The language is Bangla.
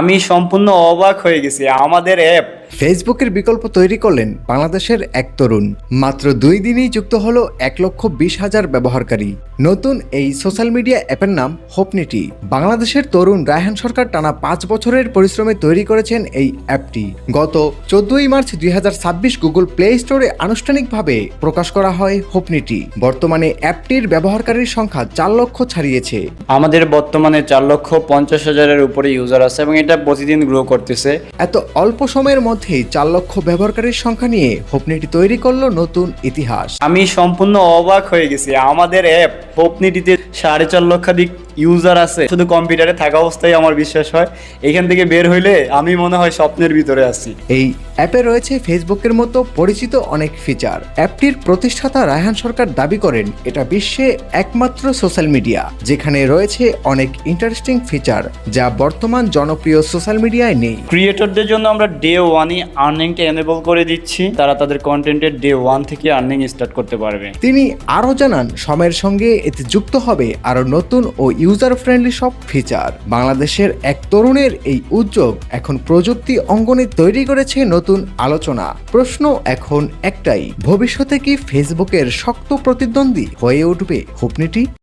আমি সম্পূর্ণ অবাক হয়ে গেছি আমাদের অ্যাপ। ফেসবুকের বিকল্প তৈরি করলেন বাংলাদেশের এক তরুণ। মাত্র 2 দিনেই যুক্ত হলো 1,20,000 ব্যবহারকারী। নতুন এই সোশ্যাল মিডিয়া অ্যাপের নাম হোপনিটি। বাংলাদেশের তরুণ রায়হান সরকার টানা 5 বছরের পরিশ্রমে তৈরি করেছেন এই অ্যাপটি। গত 14ই মার্চ 2026 গুগল প্লে স্টোরে আনুষ্ঠানিকভাবে প্রকাশ করা হয় হোপনিটি। বর্তমানে অ্যাপটির ব্যবহারকারীর সংখ্যা 4 লক্ষ ছাড়িয়েছে। আমাদের বর্তমানে 4,50,000-এর উপরে ইউজার আছে এবং এটা প্রতিদিন গ্রো করতেছে। এত অল্প সময়ের মধ্যেই 4 লক্ষ ব্যবহারকারীর সংখ্যা নিয়ে হোপনিটি তৈরি করলো নতুন ইতিহাস। আমি সম্পূর্ণ অবাক হয়ে গেছি আমাদের অ্যাপ হোপনিটিতে 4.5 লক্ষাধিক ইউজার আছে। শুধু কম্পিউটারে থাকা অবস্থায় আমার বিশ্বাস হয়, এখান থেকে বের হইলে আমি মনে হয় স্বপ্নের ভিতরে আছি। এই অ্যাপে রয়েছে ফেসবুকের মতো পরিচিত অনেক ফিচার। অ্যাপটির প্রতিষ্ঠাতা রায়হান সরকার দাবি করেন এটা বিশ্বে একমাত্র সোশ্যাল মিডিয়া যেখানে রয়েছে অনেক ইন্টারেস্টিং ফিচার যা বর্তমান জনপ্রিয় সোশ্যাল মিডিয়ায় নেই। ক্রিয়েটরদের জন্য আমরা ডে 1-ই আর্নিংটা এনেবল করে দিচ্ছি। তারা তাদের কন্টেন্টের ডে 1 থেকে আর্নিং স্টার্ট করতে পারবে। তিনি আরও জানান সময়ের সঙ্গে এতে যুক্ত হবে আরও নতুন ও ইউজার ফ্রেন্ডলি সব ফিচার। বাংলাদেশের এক তরুণের এই উদ্যোগ এখন প্রযুক্তি অঙ্গনে তৈরি করেছে নতুন আলোচনা। প্রশ্ন এখন একটাই, ভবিষ্যতে কি ফেসবুকের শক্ত প্রতিদ্বন্দ্বী হয়ে উঠবে হোপনিটি?